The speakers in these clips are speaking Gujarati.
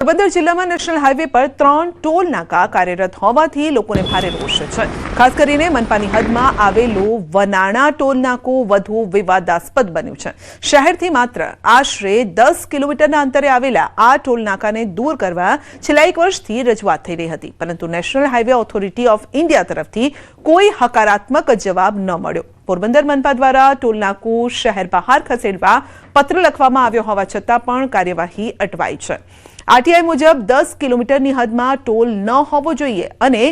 પોરબંદર જિલ્લામાં નેશનલ હાઈવે પર 3 ટોલ નાકા કાર્યરત હોવાથી લોકોને ભારે રોષ છે। ખાસ કરીને મનપાની હદમાં આવેલું વનાણા ટોલ નાકું વધુ વિવાદાસ્પદ બન્યું છે। શહેરથી માત્ર આશરે 10 કિલોમીટરના અંતરે આવેલા આ ટોલ નાકાને દૂર કરવા છેલ્લા 1 વર્ષથી રજૂઆત થઈ રહી હતી, પરંતુ national highway authority of India તરફથી કોઈ હકારાત્મક જવાબ ન મળ્યો। પોરબંદર મનપા દ્વારા ટોલ નાકું શહેર બહાર ખસેડવા પત્ર લખવામાં આવ્યો હોવા છતાં પણ કાર્યવાહી અટવાઈ છે। આરટીઆઈ મુજબ 10 કિલોમીટરની હદમાં ટોલ ન હોવો જોઈએ અને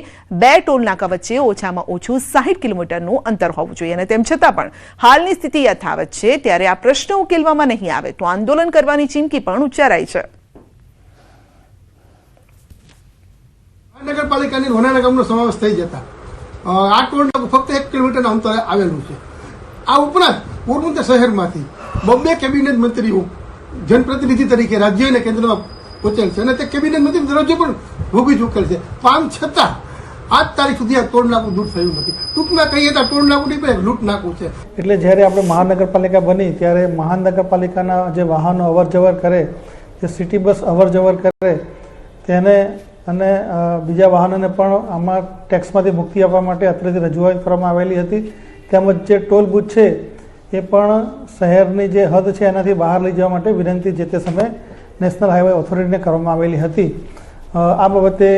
2 ટોલ નાકા વચ્ચે ઓછામાં ઓછું 60 કિલોમીટરનું અંતર હોવું જોઈએ, અને તેમ છતાં પણ હાલની સ્થિતિ યથાવત છે। ત્યારે આ પ્રશ્ન ઉકેલવામાં નહીં આવે તો આંદોલન કરવાની ચીમકી પણ ઉચ્ચારાઈ છે। મહાનગરપાલિકાની વનાણા ગામનો સમાવેશ થઈ જતા આ ટોલ નાકું ફક્ત 1 કિલોમીટરના અંતરે આવેલું છે। આ ઉપરાંત પોરબંદર શહેરમાંથી 2 કેબિનેટ મંત્રીઓ જનપ્રતિનિધિ તરીકે રાજ્ય અને કેન્દ્રમાં પહોંચેલ છે અને તે કેબિનેટ મંત્રી દરજ્જો પણ ભોગવી ચૂકેલ છે। આમ છતાં આજ તારીખ સુધી આ ટોલ નાકું દૂર થયું નથી। ટૂંકમાં કહીએ તો ટોલ નાકું નહીં પણ લૂંટ નાકું છે। એટલે જ્યારે આપણે મહાનગરપાલિકા બની ત્યારે મહાનગરપાલિકાના જે વાહનો અવરજવર કરે, જે સિટી બસ અવરજવર કરે તેને અને બીજા વાહનોને પણ આમાં ટેક્સમાંથી મુક્તિ આપવા માટે અત્રેથી રજૂઆત કરવામાં આવેલી હતી। તેમજ જે ટોલ બૂથ છે એ પણ શહેરની જે હદ છે એનાથી બહાર લઈ જવા માટે વિનંતી જે તે સમયે નેશનલ હાઈવે ઓથોરિટીને કરવામાં આવેલી હતી। આ બાબતે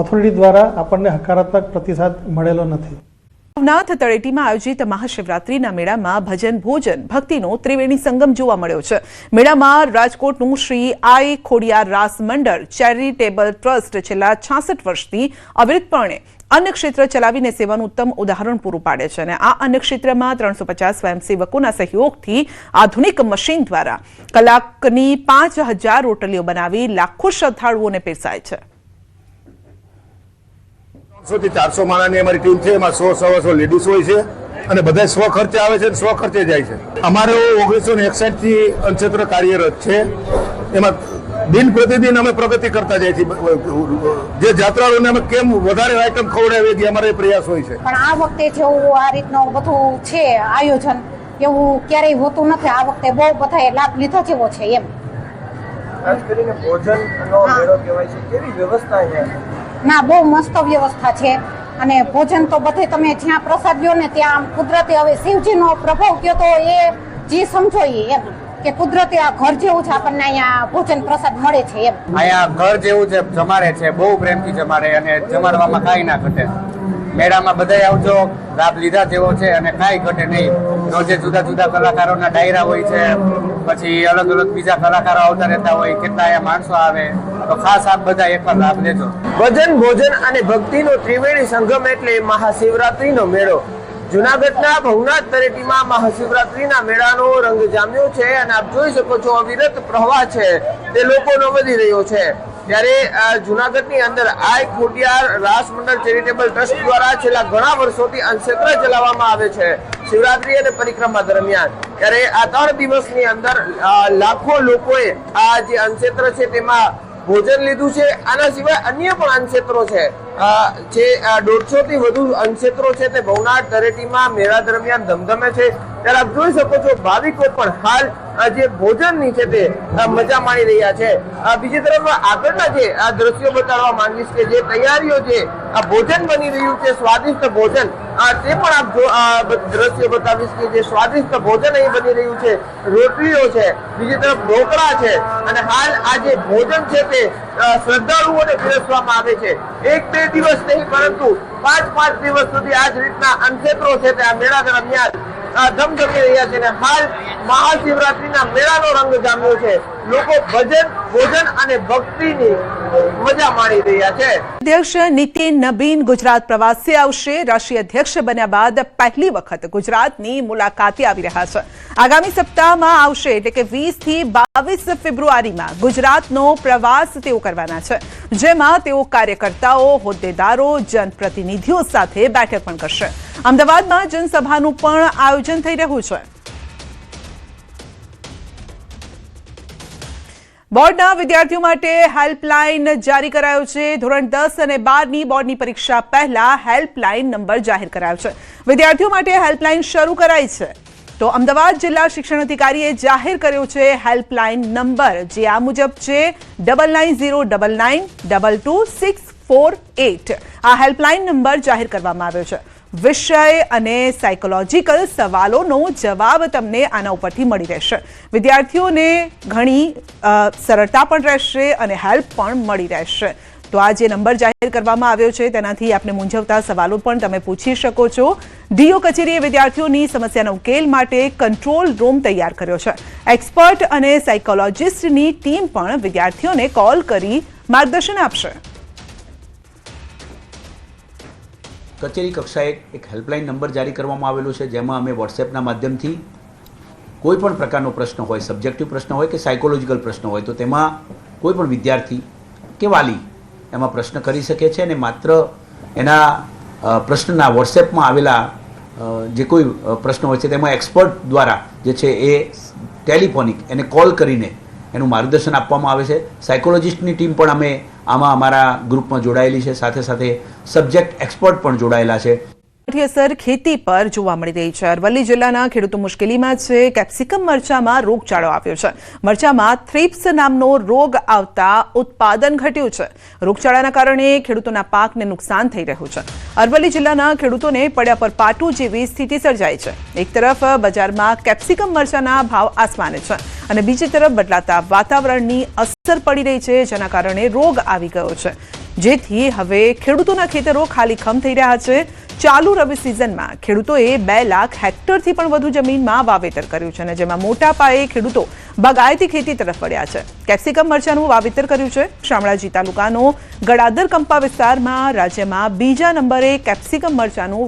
ઓથોરિટી દ્વારા આપણને હકારાત્મક પ્રતિસાદ મળેલો નથી। ભવનાથ તળેટીમાં આયોજિત મહાશિવરાત્રીના મેળામાં ભજન ભોજન ભક્તિનો ત્રિવેણી સંગમ જોવા મળ્યો છે। મેળામાં રાજકોટનું શ્રી આઈ ખોડિયાર રાસ મંડળ ચેરિટેબલ ટ્રસ્ટ છેલ્લા 66 વર્ષથી અવિરતપણે અન્ય ક્ષેત્ર ચલાવીને સેવાનું ઉત્તમ ઉદાહરણ પૂરું પાડે છે, અને આ અન્ય ક્ષેત્રમાં 350 સ્વયંસેવકોના સહયોગથી આધુનિક મશીન દ્વારા કલાકની 5000 રોટલીઓ બનાવી લાખો શ્રદ્ધાળુઓને પીરસાય છે। 300 થી 400 માણસની અમારી ટીમ છે, એમાં 100-125 લેડીઝ હોય છે અને બધા સ્વ ખર્ચે આવે છે અને સ્વ ખર્ચે જાય છે। અમારો 1961 થી અનક્ષેત્ર કાર્યરત છે, એમાં દિન પ્રતિદિન અમે પ્રગતિ કરતા જાય છે। જે જાત્રાળુઓને અમે કેમ વધારે આઈટમ ખવડાવીએ કે અમારો પ્રયાસ હોય છે। પણ આ વખતે જેવું આ રીતનું બધું છે આયોજન એવું ક્યારેય હોતું નથી। આ વખતે બહુ બધાએ લાભ લીધો જેવો છે એમ। ખાસ કરીને ભોજનનો મેળો કહેવાય છે, કેવી વ્યવસ્થા છે? ના, બહુ મસ્ત વ્યવસ્થા છે, અને ભોજન તો બધે તમે જ્યાં પ્રસાદ લ્યો ને ત્યાં કુદરતી હવે શિવજીનો પ્રભાવ કયો તો એ જે સમજો એમ કે કુદરતી આ ઘર જેવું છે, આપણને અહીંયા ભોજન પ્રસાદ મળે છે એમ। અહીંયા ઘર જેવું છે, જમાડે છે, બહુ પ્રેમથી જમાડે અને જમાડવામાં કાંઈ ના ઘટે। મેળામાં બધાય આવજો, લાભ લીધા જેવો છે અને કાંઈ ઘટે નહીં। રોજે જુદા જુદા કલાકારોના ડાયરા હોય છે, પછી અલગ અલગ બીજા કલાકારો આવતા રહેતા હોય, કેટલા અહીંયા માણસો આવે, તો ખાસ આપ બધા એકવાર લાભ લેજો। ભજન ભોજન અને ભક્તિનો ત્રિવેણી સંગમ એટલે મહાશિવરાત્રીનો મેળો। જૂનાગઢના ભવનાથ તળેટીમાં મહાશિવરાત્રીના મેળાનો રંગ જામ્યો છે અને આપ જોઈ શકો છો અવિરત પ્રવાહ છે તે લોકોનો વધી રહ્યો છે। ત્યારે જૂનાગઢની અંદર આઈ ખોડિયાર રાસ મંડળ ચેરિટેબલ ટ્રસ્ટ દ્વારા છેલ્લા ઘણા વર્ષોથી અંશેત્ર ચલાવવામાં આવે છે શિવરાત્રી અને પરિક્રમા દરમિયાન। ત્યારે આ 3 દિવસની અંદર લાખો લોકોએ આ જે અંશેત્ર છે તેમાં ભોજન લીધું છે। આના સિવાય અન્ય પણ અંશેત્રો છે, જે 150 થી વધુ અંશેત્રો છે તે ભવનાથ તળેટીમાં મેળા દરમિયાન ધમધમે છે। ત્યારે આપ જોઈ શકો છો ભાવિકો પણ હાલ જે ભોજનની છે તે મજા માણી રહ્યા છે। બીજી તરફ આગળના જે આ દ્રશ્યો બતાવવા માંગીશ કે જે તૈયારીઓ છે, આ ભોજન બની રહ્યું છે, સ્વાદિષ્ટ ભોજન, તે પણ આપ દ્રશ્યો બતાવીશ કે જે સ્વાદિષ્ટ ભોજન અહીં બની રહ્યું છે, રોટલીઓ છે, બીજી તરફ ઢોકળા છે, અને હાલ આ જે ભોજન છે તે શ્રદ્ધાળુઓને પીરસવામાં આવે છે। 1-2 દિવસ નહીં પરંતુ 5-5 દિવસ સુધી આ જ રીતના અંશેત્રો છે તે આ મેળા દરમિયાન ધમધમી રહ્યા છે અને હાલ મહાશિવરાત્રીના મેળાનો રંગ જામ્યો છે। લોકો ભજન ભોજન અને ભક્તિની મજા માણી રહ્યા છે। અધ્યક્ષ નીતિન નબીન ગુજરાત પ્રવાસે આવશે। રાષ્ટ્રીય અધ્યક્ષ બન્યા બાદ પહેલી વખત ગુજરાતની મુલાકાતે આવી રહ્યા છે। આગામી સપ્તાહમાં આવશે, એટલે કે 20 થી 22 ફેબ્રુઆરીમાં ગુજરાતનો પ્રવાસ તેઓ કરવાના છે, જેમાં તેઓ કાર્યકર્તાઓ, હોદ્દેદારો, જનપ્રતિનિધિઓ સાથે બેઠક પણ કરશે। અમદાવાદમાં જનસભાનું પણ આયોજન થઈ રહ્યું છે। બોર્ડના વિદ્યાર્થીઓ માટે હેલ્પલાઇન જારી કરાયો છે। ધોરણ 10 અને 12ની બોર્ડની પરીક્ષા પહેલા હેલ્પલાઇન નંબર જાહેર કરાયો છે। વિદ્યાર્થીઓ માટે હેલ્પલાઇન શરૂ કરાઈ છે। તો અમદાવાદ જિલ્લા શિક્ષણ અધિકારીએ જાહેર કર્યો છે હેલ્પલાઇન નંબર, જે આ મુજબ છે 9909222648. આ હેલ્પલાઇન નંબર જાહેર કરવામાં આવ્યો છે. વિષય અને સાયકોલોજીકલ સવાલોનો જવાબ તમને આના ઉપરથી મળી રહેશે. વિદ્યાર્થીઓને ઘણી સરળતા પણ રહેશે અને હેલ્પ પણ મળી રહેશે. તો આ જે નંબર જાહેર કરવામાં આવ્યો છે તેનાથી આપને મૂંઝવતા સવાલો પણ તમે પૂછી શકો છો. ડીઓ કચેરીએ વિદ્યાર્થીઓની સમસ્યાના ઉકેલ માટે કંટ્રોલ રૂમ તૈયાર કર્યો છે. એક્સપર્ટ અને સાયકોલોજિસ્ટની ટીમ પણ વિદ્યાર્થીઓને કોલ કરી માર્ગદર્શન આપશે. કચેરી કક્ષાએ એક હેલ્પલાઇન નંબર જારી કરવામાં આવેલો છે, જેમાં અમે વોટ્સએપના માધ્યમથી કોઈ પણ પ્રકારનો પ્રશ્ન હોય, સબ્જેક્ટિવ પ્રશ્ન હોય કે સાયકોલોજીકલ પ્રશ્ન હોય, તો તેમાં કોઈ પણ વિદ્યાર્થી કે વાલી એમાં પ્રશ્ન કરી શકે છે અને માત્ર એના પ્રશ્નના વોટ્સએપમાં આવેલા જે કોઈ પ્રશ્ન હોય છે તેમાં એક્સપર્ટ દ્વારા જે છે એ ટેલિફોનિક એને કોલ કરીને એનું માર્ગદર્શન આપવામાં આવે છે. સાયકોલોજિસ્ટની ટીમ પણ અમે આમાં અમારા ગ્રુપમાં જોડાયેલી છે, સાથે સાથે સબ્જેક્ટ એક્સપર્ટ પણ જોડાયેલા છે. અસર ખેતી પર જોવા મળી રહી છે. અરવલ્લી જિલ્લાના ખેડૂતો મુશ્કેલીમાં છે. કેપ્સિકમ મરચામાં રોગચાળો આવ્યો છે. મરચામાં થ્રિપ્સ નામનો રોગ આવતા ઉત્પાદન ઘટ્યું છે. રોગચાળાના કારણે ખેડૂતોના પાકને નુકસાન થઈ રહ્યું છે. અરવલ્લી જિલ્લાના ખેડૂતોને પડ્યા પર પાટું જેવી સ્થિતિ સર્જાઈ છે. એક તરફ બજારમાં કેપ્સિકમ મરચાના ભાવ આસમાને છે અને બીજી તરફ બદલાતા વાતાવરણની અસર પડી રહી છે, જેના કારણે રોગ આવી ગયો છે, જેથી હવે ખેડૂતોના ખેતરો ખાલીખમ થઈ રહ્યા છે. ચાલુ રવિ સિઝનમાં ખેડૂતોએ 2 લાખ હેક્ટરથી પણ વધુ જમીનમાં વાવેતર કર્યું છે અને જેમાં મોટા પાયે ખેડૂતો બાગાયતી ખેતી તરફ વળ્યા છે. કેપ્સિકમ મરચાનું વાવેતર કર્યું છે. શામળાજી તાલુકાનો ગડાદર કંપા વિસ્તારમાં રાજ્યમાં બીજા નંબરે કેપ્સિકમ મરચાનું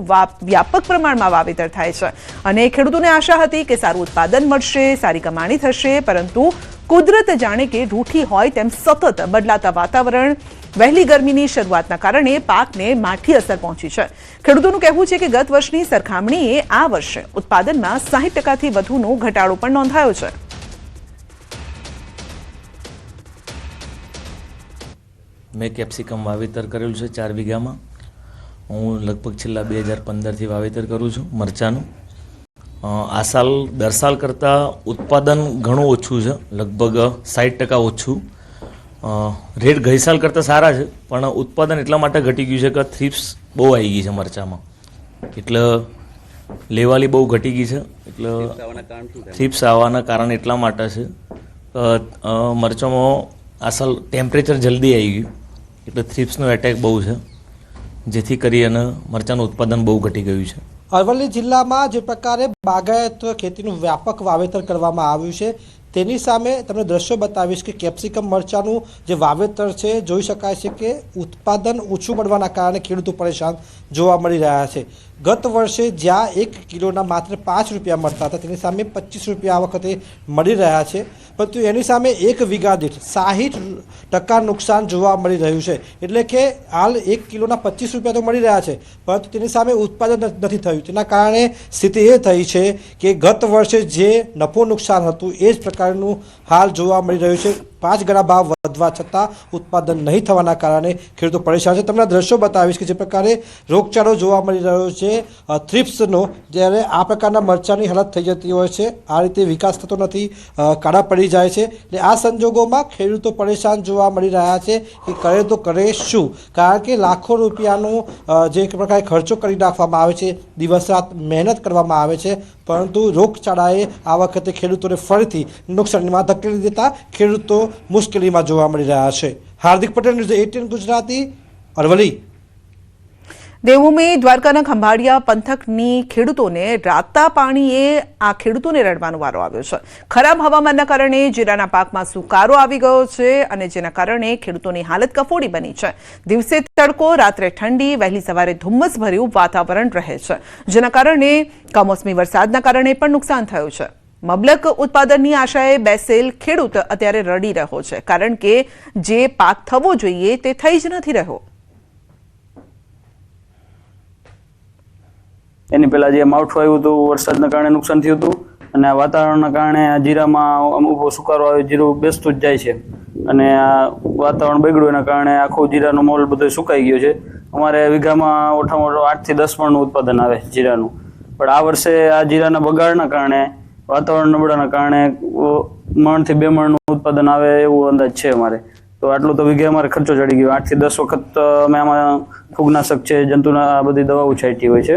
વ્યાપક પ્રમાણમાં વાવેતર થાય છે અને ખેડૂતોને આશા હતી કે સારું ઉત્પાદન મળશે, સારી કમાણી થશે, પરંતુ કુદરત જાણે કે રૂઠી હોય તેમ સતત બદલાતા વાતાવરણ, વહેલી ગરમીની શરૂઆતના કારણે પાકને માઠી અસર પહોંચી છે. ખેડૂતોનું કહેવું છે કે ગત વર્ષની સરખામણીએ આ વર્ષે ઉત્પાદનમાં 60%થી વધુનો ઘટાડો પણ નોંધાયો છે. મેં કેપ્સિકમ વાવેતર કરેલું છે 4 વીઘામાં. હું લગભગ છેલ્લા 2015થી વાવેતર કરું છું મરચાનું. આ સાલ દર સાલ કરતાં ઉત્પાદન ઘણું ઓછું છે, લગભગ 60% ઓછું. રેટ ગઈ સાલ કરતાં સારા છે, પણ ઉત્પાદન એટલા માટે ઘટી ગયું છે કે થ્રિપ્સ બહુ આવી ગઈ છે મરચામાં, એટલે લેવાલી બહુ ઘટી ગઈ છે. એટલે થ્રિપ્સ આવવાના કારણ એટલા માટે છે મરચામાં આ સાલ ટેમ્પરેચર જલ્દી આવી ગયું, એટલે થ્રિપ્સનો એટેક બહુ છે, જેથી કરી અને મરચાનું ઉત્પાદન બહુ ઘટી ગયું છે. અરવલ્લી જિલ્લામાં જે પ્રકારે બાગાયત ખેતીનું વ્યાપક વાવેતર કરવામાં આવ્યું છે, તેની સામે તમને દ્રશ્યો બતાવીશ કે કેપ્સિકમ મરચાનું જે વાવેતર છે, જોઈ શકાય છે કે ઉત્પાદન ઓછું મળવાના કારણે ખેડૂતો પરેશાન જોવા મળી રહ્યા છે. ગત વર્ષે જ્યાં 1 કિલોના માત્ર 5 રૂપિયા મળતા હતા, તેની સામે 25 રૂપિયા આ વખતે મળી રહ્યા છે, પરંતુ એની સામે 1 વીઘા દીઠ 60% નુકસાન જોવા મળી રહ્યું છે. એટલે કે હાલ 1 કિલોના 25 રૂપિયા તો મળી રહ્યા છે, પરંતુ તેની સામે ઉત્પાદન નથી થયું. તેના કારણે સ્થિતિ એ થઈ છે કે ગત વર્ષે જે નફો નુકસાન હતું એ જ પ્રકારનું હાલ જોવા મળી રહ્યું છે. 5 ગણા ભાવ વધવા છતાં ઉત્પાદન નહીં થવાના કારણે ખેડૂતો પરેશાન છે. તમને દ્રશ્યો બતાવીશ કે જે પ્રકારે રોગચાળો જોવા મળી રહ્યો છે થ્રિપ્સનો, જ્યારે આ પ્રકારના મરચાની હાલત થઈ જતી હોય છે, આ રીતે વિકાસ થતો નથી, કાળા પડી જાય છે. એટલે આ સંજોગોમાં ખેડૂતો પરેશાન જોવા મળી રહ્યા છે કે કરે તો કરે શું, કારણ કે લાખો રૂપિયાનો જે પ્રકારે ખર્ચો કરી નાખવામાં આવે છે, દિવસ રાત મહેનત કરવામાં આવે છે, પરંતુ રોગચાળાએ આ વખતે ખેડૂતોને ફરીથી નુકસાનીમાં ધકેલી દેતા ખેડૂતો મુશ્કેલીમાં જોવા મળી રહ્યા છે. હાર્દિક પટેલ, ન્યૂઝ 18 ગુજરાતી, અરવલ્લી. દેવભૂમિ દ્વારકાના ખંભાળિયા પંથકની ખેડૂતોને રાતા પાણીએ આ ખેડૂતોને રડવાનો વારો આવ્યો છે. ખરાબ હવામાનના કારણે જીરાના પાકમાં સુકારો આવી ગયો છે અને જેના કારણે ખેડૂતોની હાલત કફોડી બની છે. દિવસે તડકો, રાત્રે ઠંડી, વહેલી સવારે ધુમ્મસભર્યું વાતાવરણ રહે છે, જેના કારણે કમોસમી વરસાદના કારણે પણ નુકસાન થયું છે. મબલક ઉત્પાદનની આશાએ બેસેલ ખેડૂત અત્યારે રડી રહ્યો છે, કારણ કે જે પાક થવો જોઈએ તે થઈ જ નથી રહ્યો. એની પહેલાં જે માવઠું આવ્યું હતું, વરસાદના કારણે નુકસાન થયું હતું, અને આ વાતાવરણના કારણે આ જીરામાં અમુક સુકારો આવ્યો, જીરું બેસતું જ જાય છે, અને આ વાતાવરણ બગડ્યું એના કારણે આખો જીરાનો મોલ બધો સુકાઈ ગયો છે. અમારે વીઘામાં ઓછામાં ઓછું 8 થી 10 મણનું ઉત્પાદન આવે છે જીરાનું, પણ આ વર્ષે આ જીરાના બગાડના કારણે, વાતાવરણ નબળાના કારણે 1 થી 2 મણનું ઉત્પાદન આવે એવું અંદાજ છે અમારે. તો આટલો તો વીઘે અમારે ખર્ચો ચડી ગયો. 8 થી 10 વખત અમે આમાં ફૂગનાશક છે, જંતુના આ બધી દવાઓ છાંટી હોય છે,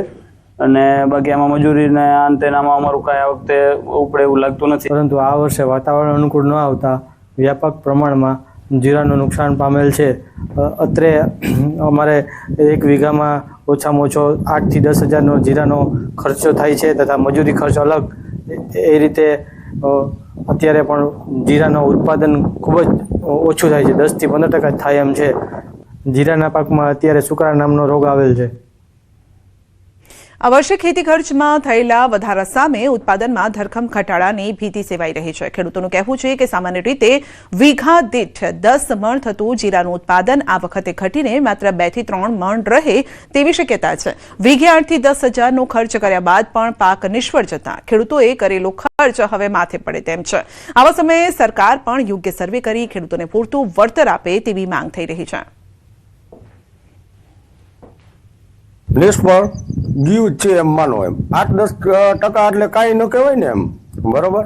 અને બાકી આમાં મજૂરીને આમાં અમારું કાંઈ આ વખતે ઉપડે એવું લાગતું નથી. પરંતુ આ વર્ષે વાતાવરણ અનુકૂળ ન આવતા વ્યાપક પ્રમાણમાં જીરાનું નુકસાન પામેલ છે. અત્રે અમારે 1 વીઘામાં ઓછામાં ઓછો 8 થી 10 હજારનો જીરાનો ખર્ચો થાય છે, તથા મજૂરી ખર્ચ અલગ. એ રીતે અત્યારે પણ જીરાનું ઉત્પાદન ખૂબ જ ઓછું થાય છે, 10 થી 15% થાય એમ છે. જીરાના પાકમાં અત્યારે સુકારા નામનો રોગ આવેલ છે. આ વર્ષે ખેતી ખર્ચમાં થયેલા વધારા સામે ઉત્પાદનમાં ધરખમ ઘટાડાની ભીતિ સેવાઈ રહી છે. ખેડૂતોનું કહેવું છે કે સામાન્ય રીતે વીઘા દીઠ 10 મણ થતું જીરાનું ઉત્પાદન આ વખતે ઘટીને માત્ર 2 થી 3 મણ રહે તેવી શક્યતા છે. વીઘે 8 થી 10 હજારનો ખર્ચ કર્યા બાદ પણ પાક નિષ્ફળ જતા ખેડૂતોએ કરેલો ખર્ચ હવે માથે પડે તેમ છે. આવા સમયે સરકાર પણ યોગ્ય સર્વે કરી ખેડૂતોને પૂરતું વળતર આપે તેવી માંગ થઈ રહી છે. નિષ્ફળ ગયું છે એમ માનો, એમ 8-10% એટલે કાંઈ ન કહેવાય ને એમ, બરોબર.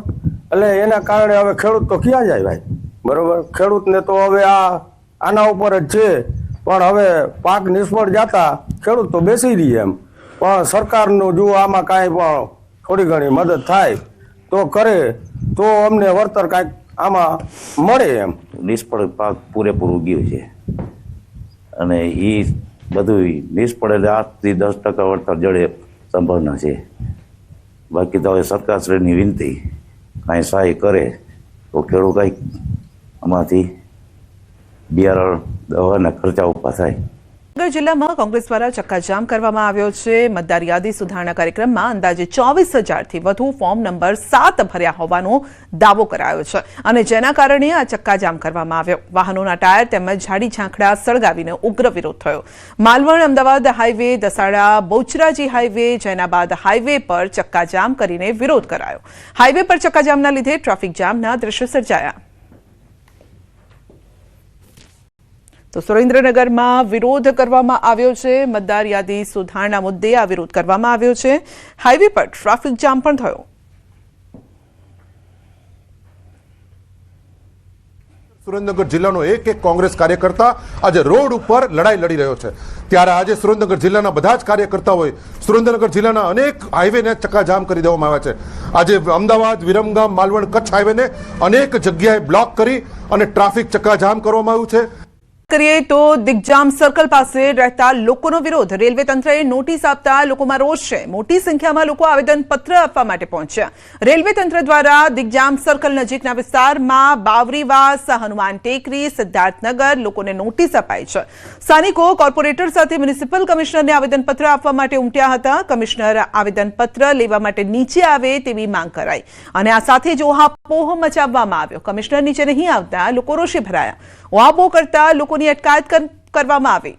એટલે એના કારણે હવે ખેડૂત તો ક્યાં જાય ભાઈ, બરોબર. ખેડૂતને તો હવે આના ઉપર જ છે, પણ હવે પાક નિષ્ફળ જતા ખેડૂત તો બેસી રહી એમ. પણ સરકારનું જો આમાં કાંઈ પણ થોડી ઘણી મદદ થાય તો કરે તો અમને વળતર કાંઈક આમાં મળે એમ. નિષ્ફળ પાક પૂરેપૂરું ગયું છે, અને એ બધું નિષ્ફળ એટલે 8 થી 10% વળતર જડે સંભાવના છે. બાકી તો હવે સરકારશ્રીની વિનંતી કાંઈ સહાય કરે તો ખેડૂત કાંઈક આમાંથી બિયારણ દવાના ખર્ચા ઊભા થાય. ભાવનગર જિલ્લામાં કોંગ્રેસ દ્વારા ચક્કાજામ કરવામાં આવ્યો છે. મતદાર યાદી સુધારણા કાર્યક્રમમાં અંદાજે 24,000થી વધુ ફોર્મ નંબર 7 ભર્યા હોવાનો દાવો કરાયો છે, અને જેના કારણે આ ચક્કાજામ કરવામાં આવ્યો. વાહનોના ટાયર તેમજ ઝાડી ઝાંખડા સળગાવીને ઉગ્ર વિરોધ થયો. Malvan Ahmedabad highway, Dasada Bahucharaji highway, Jainabad highway પર ચક્કાજામ કરીને વિરોધ કરાયો. હાઈવે પર ચક્કાજામના લીધે ટ્રાફિક જામના દ્રશ્યો સર્જાયા. તો સુરેન્દ્રનગરમાં વિરોધ કરવામાં આવ્યો છે. મતદાર યાદી સુધારણા મુદ્દે આ વિરોધ કરવામાં આવ્યો છે. હાઈવે પર ટ્રાફિક જામ પણ થયો. સુરેન્દ્રનગર જિલ્લાનો એક કોંગ્રેસ કાર્યકર્તા આજે રોડ ઉપર લડાઈ લડી રહ્યો છે. ત્યારે આજે સુરેન્દ્રનગર જિલ્લાના બધા જ કાર્યકર્તાઓએ સુરેન્દ્રનગર જિલ્લાના અનેક હાઈવેને ચક્કાજામ કરી દેવામાં આવ્યા છે. આજે અમદાવાદ, વિરમગામ, માલવણ, કચ્છ હાઈવેને અનેક જગ્યાએ બ્લોક કરી અને ટ્રાફિક ચક્કાજામ કરવામાં આવ્યું છે. કરીએ તો દિગ્જામ સર્કલ પાસે રહેતા લોકોનો વિરોધ. રેલવે તંત્રએ નોટિસ આપતા લોકોમાં રોષ છે. મોટી સંખ્યામાં લોકો આવેદનપત્ર આપવા માટે પહોંચ્યા. રેલવે તંત્ર દ્વારા દિગ્જામ સર્કલ નજીકના વિસ્તારમાં બાવરીવાસ, હનુમાન ટેકરી, સિદ્ધાર્થનગર લોકોને નોટિસ અપાઈ છે. સ્થાનિકો કોર્પોરેટર સાથે મ્યુનિસિપલ કમિશનરને આવેદનપત્ર આપવા માટે ઉમટ્યા હતા. કમિશનર આવેદનપત્ર લેવા માટે નીચે આવે તેવી માંગ કરાઈ, અને આ સાથે જ ઓહાપોહ મચાવવામાં આવ્યો. કમિશનર નીચે નહીં આવતા લોકો રોષે ભરાયા. ઓહાપોહ કરતા લોકોની અટકાયત કરવામાં આવી.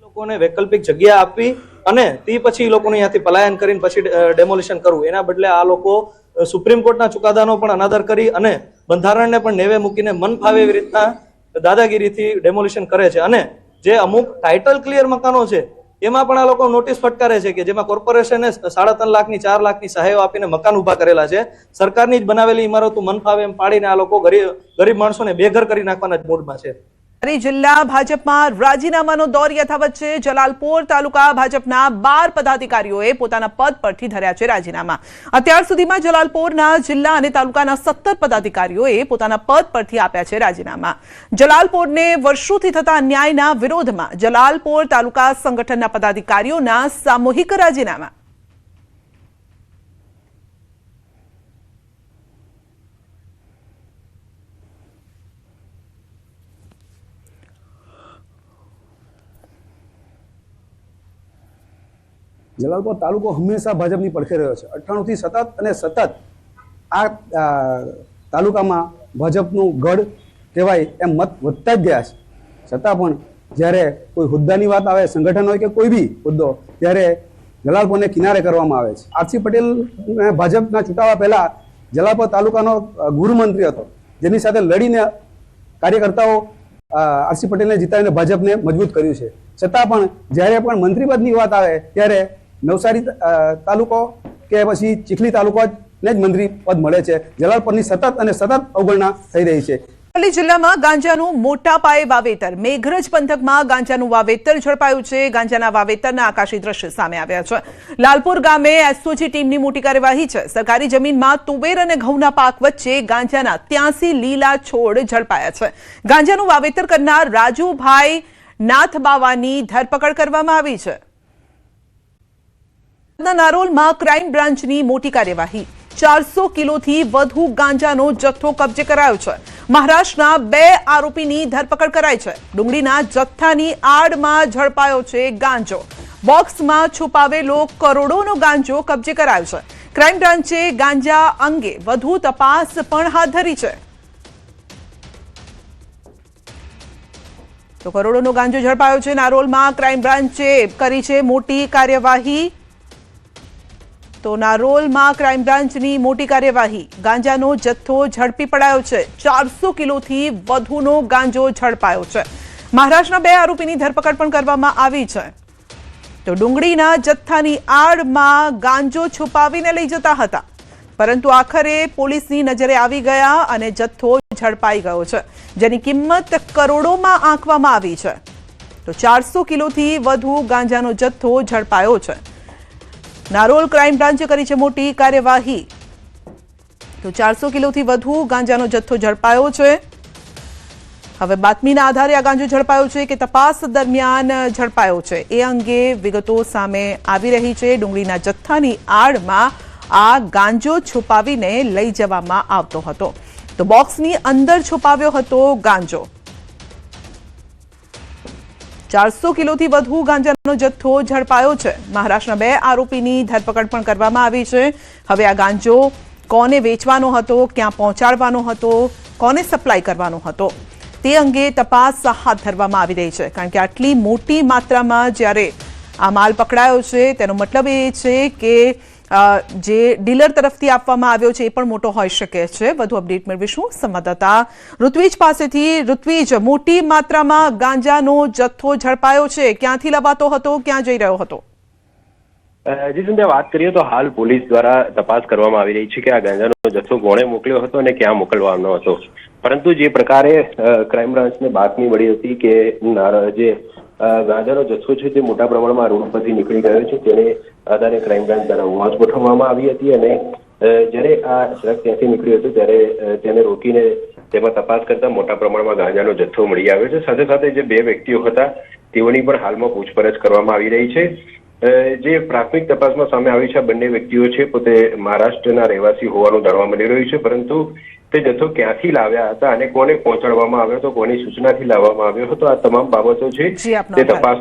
લોકોને વૈકલ્પિક જગ્યા આપવી અને તે પછી લોકોને અહીંયાથી પલાયન કરીને પછી ડેમોલિશન કરવું. એના બદલે આ લોકો સુપ્રીમ કોર્ટના ચુકાદાનો પણ અનાદર કરી અને બંધારણને પણ નેવે મૂકીને મન ફાવે એવી રીતના દાદાગીરીથી ડેમોલિશન કરે છે. અને જે અમુક ટાઇટલ ક્લિયર મકાનો છે એમાં પણ આ લોકો નોટિસ ફટકારે છે કે જેમાં કોર્પોરેશને 3.5 લાખની 4 લાખની સહાયો આપીને મકાન ઉભા કરેલા છે. સરકારની જ બનાવેલી ઇમારતો મન ફાવે એમ પાડીને આ લોકો ગરીબ માણસોને બેઘર કરી નાખવાના જ મૂડમાં છે. જિલ્લા ભાજપમાં રાજીનામાનો દોર યથાવત છે. જલાલપોર તાલુકા ભાજપના 12 પદાધિકારીઓએ પોતાના પદ પરથી ધર્યા છે રાજીનામા. અત્યાર સુધીમાં જલાલપોરના જિલ્લા અને તાલુકાના 17 પદાધિકારીઓએ પોતાના પદ પરથી આપ્યા છે રાજીનામા. જલાલપોરને વર્ષોથી થતા અન્યાયના વિરોધમાં જલાલપોર તાલુકા સંગઠનના પદાધિકારીઓના સામૂહિક રાજીનામા. જલાલપોર તાલુકો હંમેશા ભાજપની પડખે રહ્યો છે. 98થી સતત આ તાલુકામાં ભાજપનું ગઢ કહેવાય એમ મત વધતા જ ગયા છે. છતાં પણ જ્યારે કોઈ હોદ્દાની વાત આવે, સંગઠન હોય કે કોઈ બી હોદ્દો, ત્યારે જલાલપોરને કિનારે કરવામાં આવે છે. આરસી પટેલ ભાજપના ચૂંટાવા પહેલા જલાલપોર તાલુકાનો ગૃહમંત્રી હતો, જેની સાથે લડીને કાર્યકર્તાઓ આરસી પટેલને જીતાવીને ભાજપને મજબૂત કર્યું છે. છતાં પણ જ્યારે પણ મંત્રીપદની વાત આવે ત્યારે નવસારી તાલુકો કે પછી ચીખલી તાલુકો ને જ મંત્રી પદ મળે છે. જલાલપરની સતત અને સતત અવગણના થઈ રહી છે. અરવલ્લી જિલ્લામાં ગાંજાનું મોટા પાયે વાવેતર. મેઘરજ પંથકમાં ગાંજાનું વાવેતર ઝડપાયું છે. ગાંજાના વાવેતરના આકાશી દ્રશ્ય સામે આવ્યા છે. લાલપુર ગામે એસઓજી ટીમની મોટી કાર્યવાહી છે. સરકારી જમીનમાં તુવેર અને ઘઉંના પાક વચ્ચે ગાંજાના 83 લીલા છોડ ઝડપાયા છે. ગાંજાનું વાવેતર કરનાર રાજુભાઈ નાથબાવાની ધરપકડ કરવામાં આવી છે. નારોલમાં ક્રાઇમ બ્રાન્ચની મોટી કાર્યવાહી. 400 કિલોથી વધુ ગાંજાનો જથ્થો કબજે કરાયો છે. મહારાષ્ટ્રના 2 આરોપીની ધરપકડ કરાઈ છે. ડુંગળીના જથ્થાની આડમાં ઝડપાયો છે ગાંજો. બોક્સમાં છુપાવેલો કરોડોનો ગાંજો કબજે કરાયો છે. ક્રાઇમ બ્રાન્ચે ગાંજા અંગે વધુ તપાસ પણ હાથ ધરી છે. તો કરોડોનો ગાંજો ઝડપાયો છે. નારોલમાં ક્રાઇમ બ્રાન્ચે કરી છે મોટી કાર્યવાહી. તો નારોલમાં ક્રાઇમ બ્રાન્ચની મોટી કાર્યવાહી. ગાંજાનો જથ્થો ઝડપી પડાયો છે. 400 કિલોથી વધુનો ગાંજો ઝડપાયો છે. મહારાષ્ટ્રના 2 આરોપીની ધરપકડ પણ કરવામાં આવી છે. તો ડુંગળીના જથ્થાની આડમાં ગાંજો છુપાવીને લઈ જતા હતા, પરંતુ આખરે પોલીસની નજરે આવી ગયા અને જથ્થો ઝડપાઈ ગયો છે, જેની કિંમત કરોડોમાં આંકવામાં આવી છે. તો 400 કિલોથી વધુ ગાંજાનો જથ્થો ઝડપાયો છે. નારોલ ક્રાઇમ બ્રાન્ચે કરી છે મોટી કાર્યવાહી. તો 400 કિલોથી વધુ ગાંજાનો જથ્થો ઝડપાયો છે. હવે બાતમીના આધારે આ ગાંજો ઝડપાયો છે કે તપાસ દરમિયાન ઝડપાયો છે, એ અંગે વિગતો સામે આવી રહી છે. ડુંગળીના જથ્થાની આડમાં આ ગાંજો છુપાવીને લઈ જવામાં આવતો હતો. તો બોક્સની અંદર છુપાવ્યો હતો ગાંજો. 400 કિલોથી વધુ ગાંજાનો જથ્થો ઝડપાયો છે. મહારાષ્ટ્રના 2 આરોપીની ધરપકડ પણ કરવામાં આવી છે. હવે આ ગાંજો કોને વેચવાનો હતો, ક્યાં પહોંચાડવાનો હતો, કોને સપ્લાય કરવાનો હતો, તે અંગે તપાસ હાથ ધરવામાં આવી રહી છે. કારણ કે આટલી મોટી માત્રામાં જ્યારે આ માલ પકડાયો છે, તેનો મતલબ એ છે કે જે ડીલર તરફથી આપવામાં આવ્યો છે એ પણ મોટો હોઈ શકે છે. વધુ અપડેટ મેળવીશું સંવાદદાતા ઋત્વિજ પાસેથી. ઋત્વિજ, મોટી માત્રામાં ગાંજાનો જથ્થો ઝડપાયો છે. ક્યાંથી લવાતો હતો, ક્યાં જઈ રહ્યો હતો? જી સંધ્યા, વાત કરીએ તો હાલ પોલીસ દ્વારા તપાસ કરવામાં આવી રહી છે કે આ ગાંજાનો જથ્થો કોણે મોકલ્યો હતો અને ક્યાં મોકલવાનો હતો. પરંતુ જે પ્રકારે ક્રાઇમ બ્રાન્ચને બાતમી મળી હતી કે જે ગાંજાનો જથ્થો છે તે મોટા પ્રમાણમાં રોડ પરથી નીકળી ગયો છે, તેને આધારે ક્રાઇમ બ્રાન્ચ દ્વારા વોચ ગોઠવવામાં આવી હતી અને જ્યારે આ ટ્રક ત્યાંથી નીકળ્યું હતું ત્યારે તેને રોકીને તેમાં તપાસ કરતા મોટા પ્રમાણમાં ગાંજાનો જથ્થો મળી આવ્યો છે. સાથે સાથે જે 2 વ્યક્તિઓ હતા તેઓની પણ હાલમાં પૂછપરછ કરવામાં આવી રહી છે. જે પ્રાથમિક તપાસમાં સામે આવી છે, બંને વ્યક્તિઓ છે પોતે મહારાષ્ટ્રના રહેવાસી હોવાનું જાણવા મળી રહ્યું છે, પરંતુ તે જથ્થો ક્યાંથી લાવ્યા હતા અને કોને પહોંચાડવામાં આવ્યો હતો, કોની સૂચનાથી લાવવામાં આવ્યો હતો, આ તમામ બાબતો છે તે તપાસ